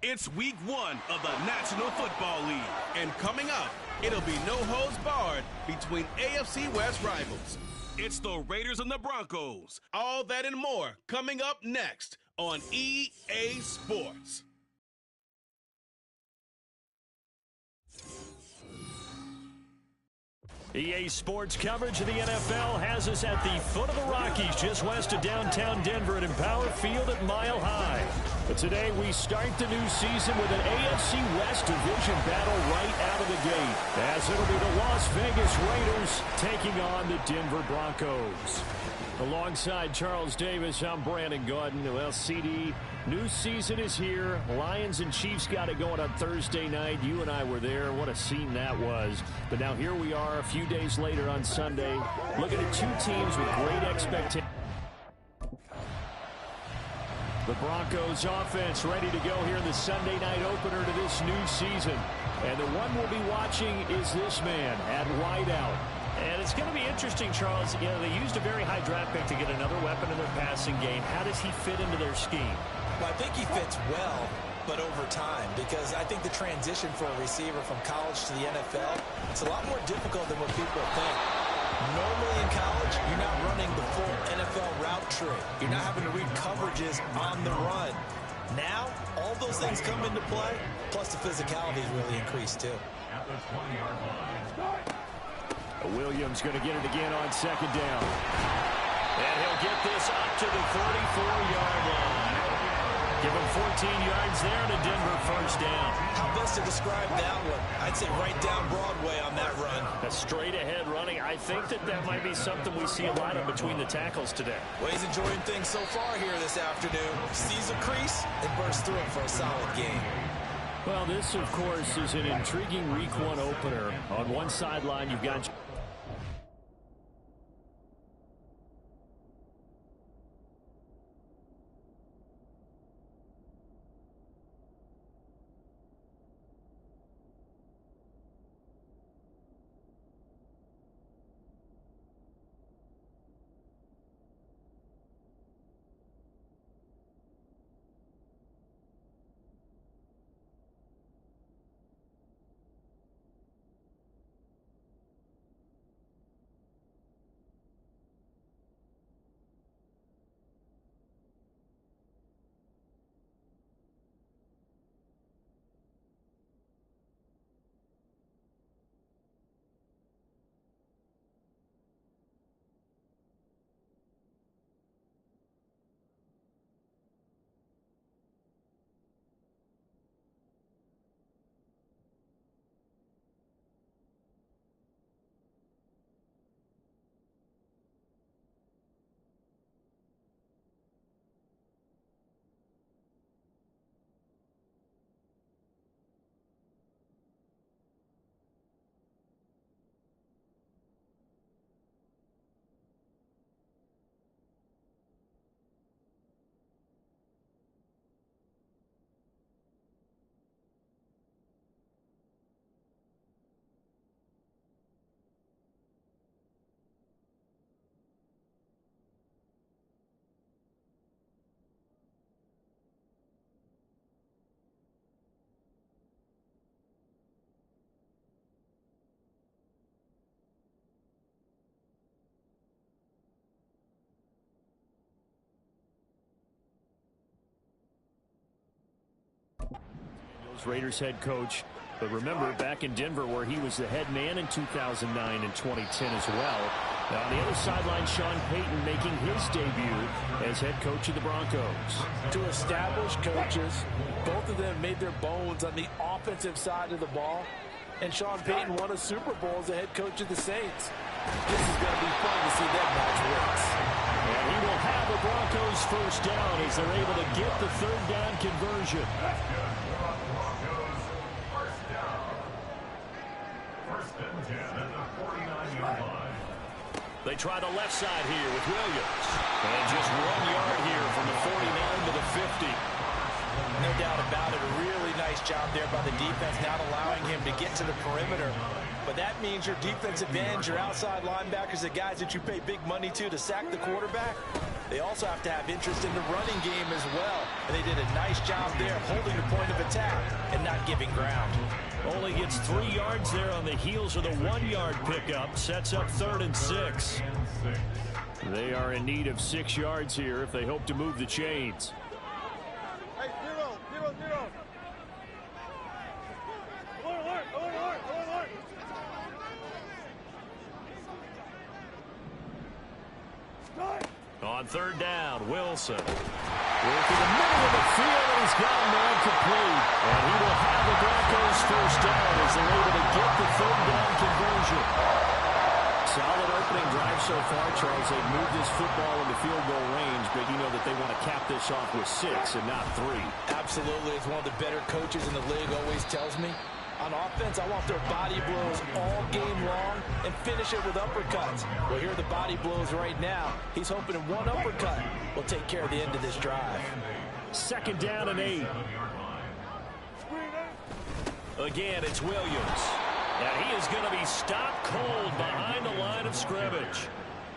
It's week 1 of the National Football League. And coming up, it'll be no holds barred between AFC West rivals. It's the Raiders and the Broncos. All that and more coming up next on EA Sports. EA Sports coverage of the NFL has us at the foot of the Rockies, just west of downtown Denver at Empower Field at Mile High. But today we start the new season with an AFC West division battle right out of the gate, as it'll be the Las Vegas Raiders taking on the Denver Broncos. Alongside Charles Davis, I'm Brandon Gaudin. Well, CD, new season is here. Lions and Chiefs got it going on Thursday night. You and I were there. What a scene that was. But now here we are a few days later on Sunday, looking at two teams with great expectations. The Broncos offense ready to go here in the Sunday night opener to this new season. And the one we'll be watching is this man at wideout. And it's going to be interesting, Charles. You know, they used a very high draft pick to get another weapon in their passing game. How does he fit into their scheme? Well, I think he fits well, but over time, because I think the transition for a receiver from college to the NFL, it's a lot more difficult than what people think. Normally in college, you're not running the full NFL route tree. You're not having to read coverages on the run. Now, all those things come into play, plus the physicality is really increased too. At the 20-yard line. Williams going to get it again on second down. And he'll get this up to the 44-yard line. Give him 14 yards there and a Denver first down. How best to describe that one? I'd say right down Broadway on that run. A straight-ahead running. I think that might be something we see a lot of between the tackles today. Well, he's enjoying things so far here this afternoon. Sees a crease and bursts through it for a solid game. Well, this, of course, is an intriguing Week 1 opener. On one sideline, you've got... Raiders head coach. But remember, back in Denver where he was the head man in 2009 and 2010 as well. Now on the other sideline, Sean Payton making his debut as head coach of the Broncos. Two established coaches. Both of them made their bones on the offensive side of the ball. And Sean Payton won a Super Bowl as the head coach of the Saints. This is going to be fun to see that match wins. And he will have the Broncos first down as they're able to get the third down conversion. They try the left side here with Williams. And just 1 yard here from the 49 to the 50. No doubt about it. A really nice job there by the defense, not allowing him to get to the perimeter. But that means your defensive ends, your outside linebackers, the guys that you pay big money to sack the quarterback, they also have to have interest in the running game as well. And they did a nice job there holding the point of attack and not giving ground. Only gets 3 yards there on the heels of the 1-yard pickup. Sets up 3rd and 6. They are in need of 6 yards here if they hope to move the chains. Hey, 0-0-0. On 3rd down, Wilson. Working the middle of the field, and he's got him there complete. And he will have the Broncos first down as they're able to get the 3rd down conversion. Solid opening drive so far, Charles. They've moved this football into field goal range, but you know that they want to cap this off with 6 and not 3. Absolutely. It's one of the better coaches in the league always tells me. On offense, I want their body blows all game long and finish it with uppercuts. Well, here are the body blows right now. He's hoping in one uppercut will take care of the end of this drive. 2nd down and 8. Again, it's Williams. And he is going to be stopped cold behind the line of scrimmage.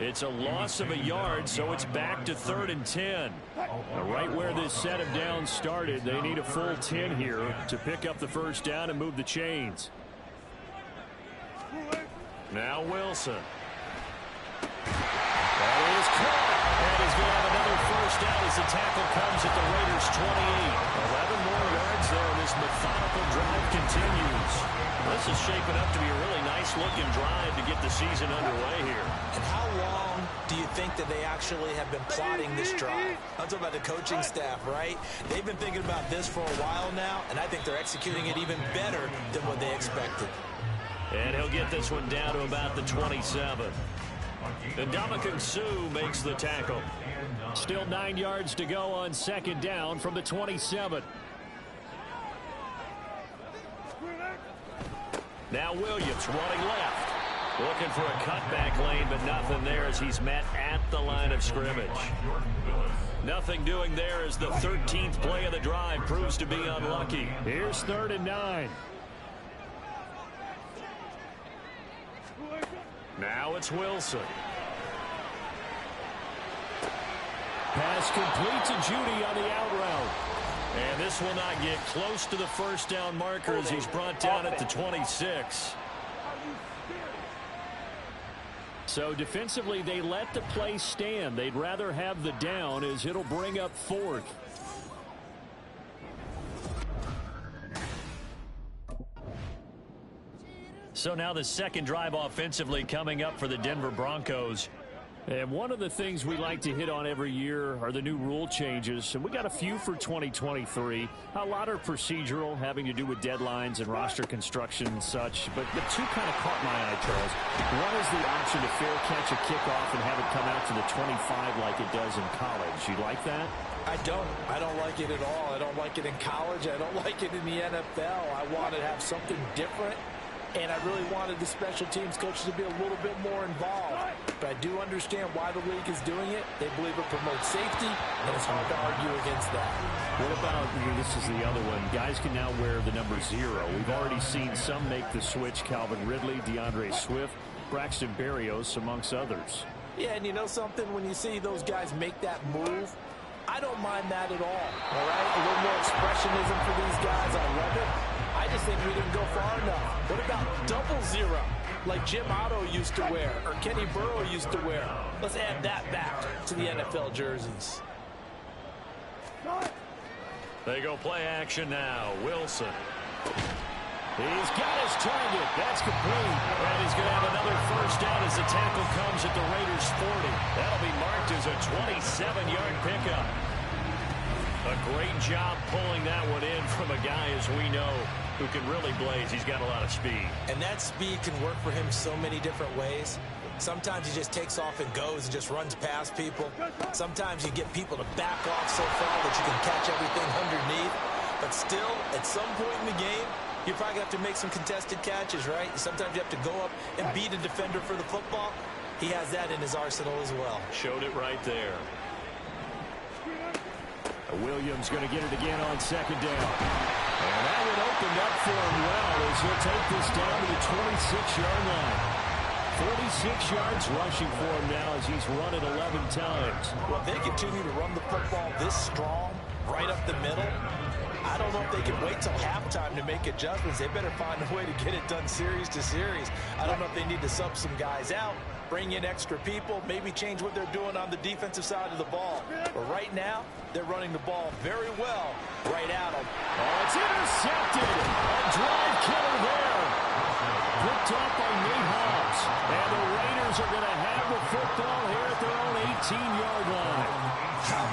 It's a loss of a yard, so it's back to 3rd and 10. Now, right where this set of downs started, they need a full 10 here to pick up the first down and move the chains. Now Wilson. That is caught. And he's going to have another first down as the tackle comes at the Raiders' 28. 11 more yards there, and this methodical drive continues. This is shaping up to be a really nice-looking drive to get the season underway here. And how long do you think that they actually have been plotting this drive? I'm talking about the coaching staff, right? They've been thinking about this for a while now, and I think they're executing it even better than what they expected. And he'll get this one down to about the 27. And Ndamukong Suh makes the tackle. Still 9 yards to go on 2nd down from the 27. Now Williams running left. Looking for a cutback lane, but nothing there as he's met at the line of scrimmage. Nothing doing there as the 13th play of the drive proves to be unlucky. Here's 3rd and 9. Now it's Wilson. Pass complete to Judy on the out route. And this will not get close to the first down marker as he's brought down at the 26. So defensively, they let the play stand. They'd rather have the down as it'll bring up 4th. So now the second drive offensively coming up for the Denver Broncos. And one of the things we like to hit on every year are the new rule changes. And we got a few for 2023. A lot are procedural, having to do with deadlines and roster construction and such. But the 2 kind of caught my eye, Charles. One is the option to fair catch a kickoff and have it come out to the 25 like it does in college. You like that? I don't like it at all. I don't like it in college. I don't like it in the NFL. I want to have something different. And I really wanted the special teams coaches to be a little bit more involved. But I do understand why the league is doing it. They believe it promotes safety, and it's hard to argue against that. What about, this is the other one, guys can now wear the number 0. We've already seen some make the switch. Calvin Ridley, DeAndre Swift, Braxton Berrios, amongst others. Yeah, and you know something? When you see those guys make that move, I don't mind that at all right? A little more expressionism for these guys. I love it. I just think we didn't go far enough. What about 00, like Jim Otto used to wear or Kenny Burrow used to wear? Let's add that back to the NFL jerseys. They go play action now. Wilson. He's got his target. That's complete. And he's going to have another first down as the tackle comes at the Raiders' 40. That'll be marked as a 27-yard pickup. A great job pulling that one in from a guy, as we know, who can really blaze. He's got a lot of speed. And that speed can work for him so many different ways. Sometimes he just takes off and goes and just runs past people. Sometimes you get people to back off so far that you can catch everything underneath. But still, at some point in the game, you're probably going to have to make some contested catches, right? Sometimes you have to go up and beat a defender for the football. He has that in his arsenal as well. Showed it right there. Williams going to get it again on second down. And that one opened up for him well as he'll take this down to the 26-yard line. 46 yards rushing for him now as he's run it 11 times. Well, if they continue to run the football this strong, right up the middle, I don't know if they can wait till halftime to make adjustments. They better find a way to get it done series to series. I don't know if they need to sub some guys out, bring in extra people, maybe change what they're doing on the defensive side of the ball. But right now, they're running the ball very well right at them. Oh, it's intercepted. A drive killer there. Picked up by Nate Hobbs. And the Raiders are going to have the football here at their own 18-yard line.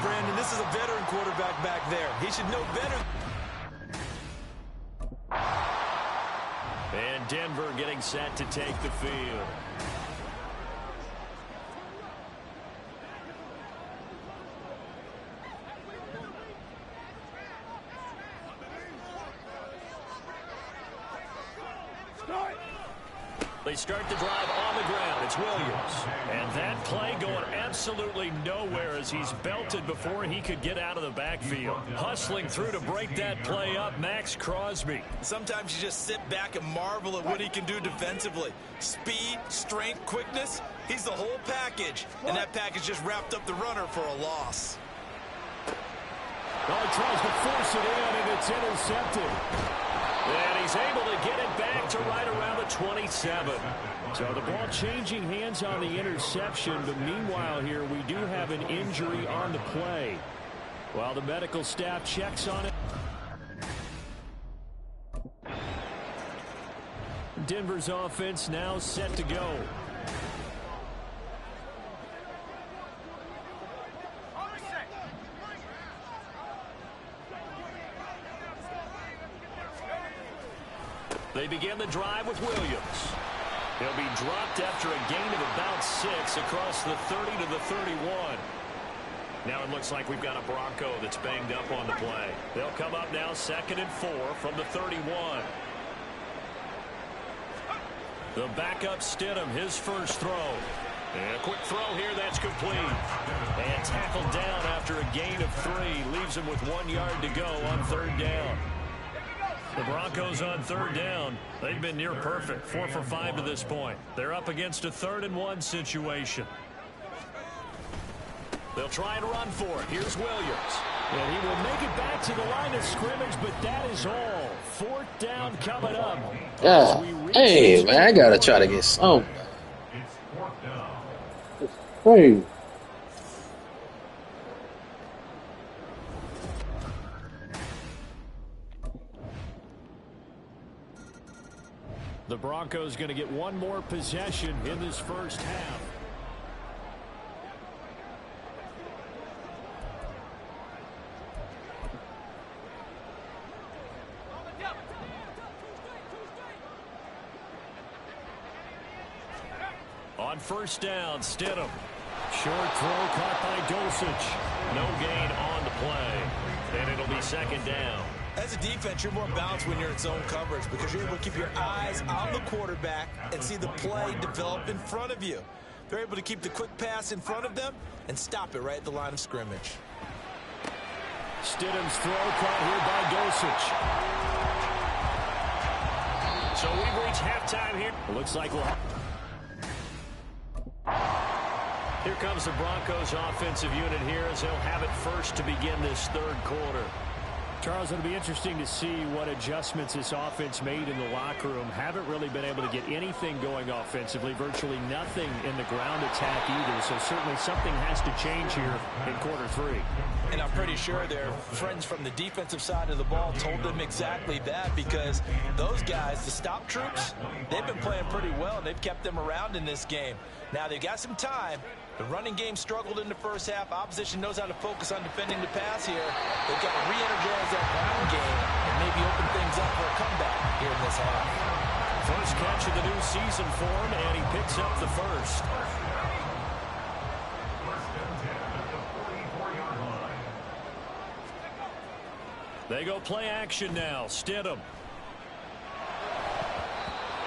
Brandon, this is a veteran quarterback back there. He should know better. And Denver getting set to take the field. They start the drive on the ground. It's Williams. And that play going absolutely nowhere as he's belted before he could get out of the backfield. Hustling through to break that play up, Max Crosby. Sometimes you just sit back and marvel at what he can do defensively. Speed, strength, quickness. He's the whole package. And that package just wrapped up the runner for a loss. Oh, he tries to force it in, and it's intercepted. And he's able to get it back to right around the 27. So the ball changing hands on the interception, but meanwhile here we do have an injury on the play. While the medical staff checks on it. Denver's offense now set to go. They begin the drive with Williams. He'll be dropped after a gain of about 6 across the 30 to the 31. Now it looks like we've got a Bronco that's banged up on the play. They'll come up now 2nd and 4 from the 31. The backup Stidham, his first throw. And a quick throw here, that's complete. And tackled down after a gain of 3. Leaves him with 1 yard to go on 3rd down. The Broncos on 3rd down. They've been near perfect. 4 for 5 to this point. They're up against a 3rd and 1 situation. They'll try and run for it. Here's Williams. And he will make it back to the line of scrimmage, but that is all. 4th down coming up. Yeah. Hey, man, I got to try to get some. Hey. The Broncos going to get one more possession in this first half. On 1st down, Stidham. Short throw caught by Dulcich. No gain on the play. And it'll be 2nd down. As a defense, you're more balanced when you're in zone coverage because you're able to keep your eyes on the quarterback and see the play develop in front of you. They're able to keep the quick pass in front of them and stop it right at the line of scrimmage. Stidham's throw caught here by Dulcich. So we've reached halftime here. It looks like we'll have... Here comes the Broncos offensive unit here as they'll have it first to begin this 3rd quarter. Charles, it'll be interesting to see what adjustments this offense made in the locker room. Haven't really been able to get anything going offensively, virtually nothing in the ground attack either. So certainly something has to change here in quarter 3. And I'm pretty sure their friends from the defensive side of the ball told them exactly that because those guys, the stop troops, they've been playing pretty well. They've kept them around in this game. Now they've got some time. The running game struggled in the first half. Opposition knows how to focus on defending the pass here. They've got to re-energize that ground game and maybe open things up for a comeback here in this half. First catch of the new season for him, and he picks up the first. They go play action now. Stidham.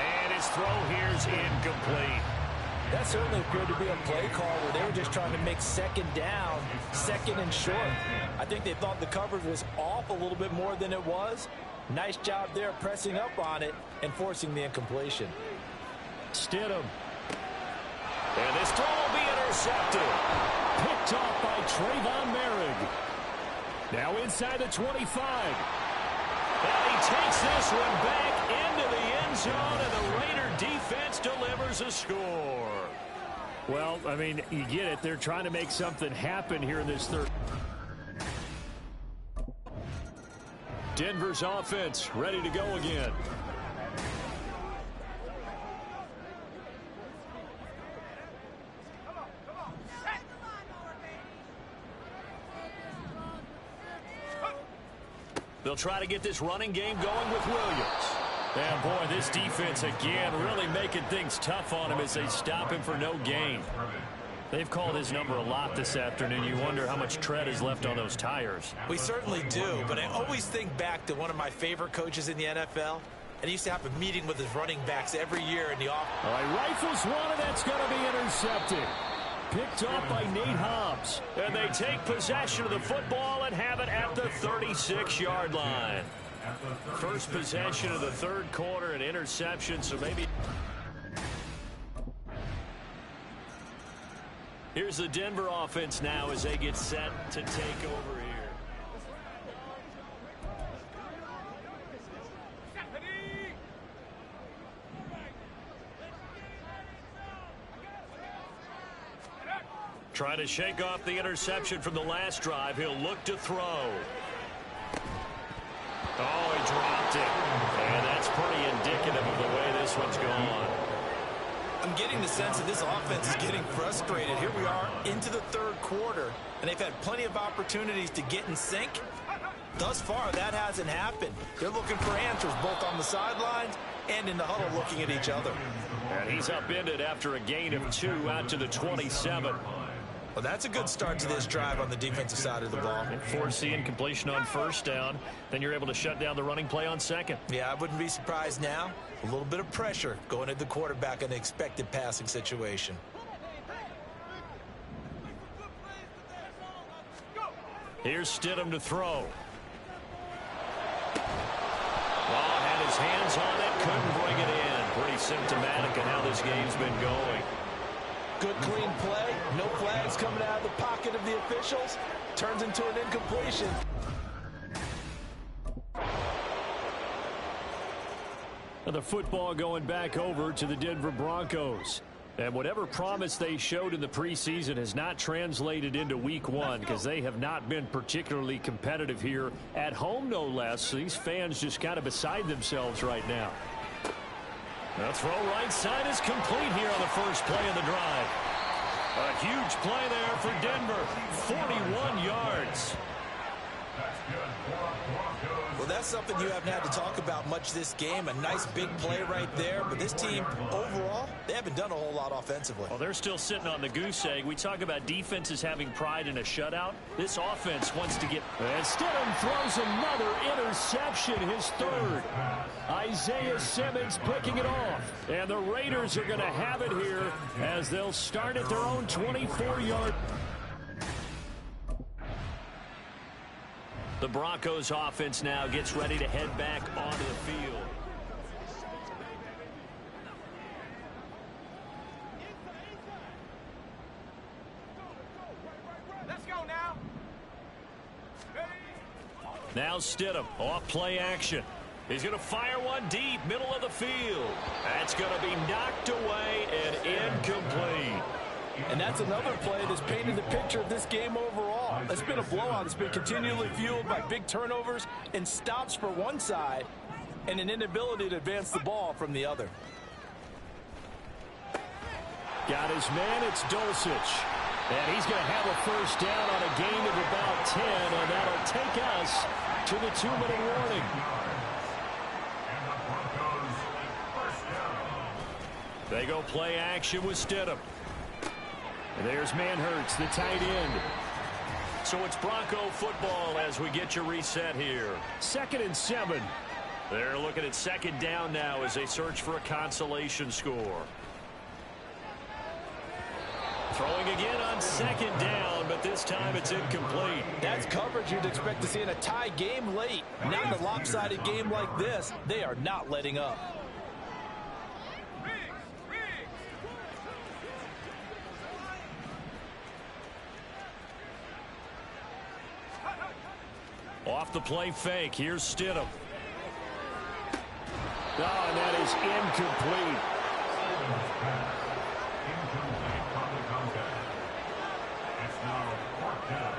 And his throw here's incomplete. That certainly appeared to be a play call where they were just trying to make second down, second and short. I think they thought the coverage was off a little bit more than it was. Nice job there pressing up on it and forcing the incompletion. Stidham. And this throw will be intercepted. Picked off by Trayvon Merrick. Now inside the 25. And he takes this one back into the end zone, and the Raider defense delivers a score. Well, I mean, you get it. They're trying to make something happen here in this third. Denver's offense ready to go again. They'll try to get this running game going with Williams. And boy, this defense again really making things tough on him as they stop him for no gain. They've called his number a lot this afternoon. You wonder how much tread is left on those tires. We certainly do, but I always think back to one of my favorite coaches in the NFL. And he used to have a meeting with his running backs every year in the office. All right, rifles one, and that's going to be intercepted. Picked off by Nate Hobbs. And they take possession of the football and have it at the 36-yard line. First possession of the third quarter, an interception, so maybe... Here's the Denver offense now as they get set to take over here. Trying to shake off the interception from the last drive. He'll look to throw. Oh, he dropped it. And that's pretty indicative of the way this one's gone. I'm getting the sense that this offense is getting frustrated. Here we are into the third quarter, and they've had plenty of opportunities to get in sync. Thus far, that hasn't happened. They're looking for answers both on the sidelines and in the huddle looking at each other. And he's upended after a gain of 2 out to the 27. Well, that's a good start to this drive on the defensive side of the ball. Force the incompletion on first down. Then you're able to shut down the running play on second. Yeah, I wouldn't be surprised now. A little bit of pressure going at the quarterback in an expected passing situation. Here's Stidham to throw. Well, had his hands on it, couldn't bring it in. Pretty symptomatic of how this game's been going. Good clean play. No flags coming out of the pocket of the officials. Turns into an incompletion. The football going back over to the Denver Broncos. And whatever promise they showed in the preseason has not translated into week 1 because they have not been particularly competitive here at home, no less. These fans just kind of beside themselves right now. The throw right side is complete here on the first play of the drive. A huge play there for Denver. 41 yards. Well, that's something you haven't had to talk about much this game. A nice big play right there. But this team, overall, they haven't done a whole lot offensively. Well, they're still sitting on the goose egg. We talk about defenses having pride in a shutout. This offense wants to get... And Stidham throws another interception, his third. Isaiah Simmons picking it off. And the Raiders are going to have it here as they'll start at their own 24-yard... The Broncos offense now gets ready to head back onto the field. Let's go now. Now Stidham off play action. He's going to fire one deep, middle of the field. That's going to be knocked away and incomplete. And that's another play that's painted the picture of this game overall. It's been a blowout. It's been continually fueled by big turnovers and stops for one side and an inability to advance the ball from the other. Got his man, it's Dulcich. And he's going to have a first down on a gain of about 10, and that'll take us to the 2-minute warning. They go play action with Stidham. And there's Manhurts, the tight end. So it's Bronco football as we get you reset here. 2nd and 7. They're looking at second down now as they search for a consolation score. Throwing again on second down, but this time it's incomplete. That's coverage you'd expect to see in a tie game late. Not in a lopsided game like this. They are not letting up. Off the play fake. Here's Stidham. Oh, and that is incomplete. Incomplete on the contact. It's now fourth down.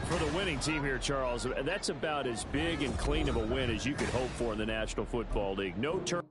For the winning team here, Charles, that's about as big and clean of a win as you could hope for in the National Football League. No turn.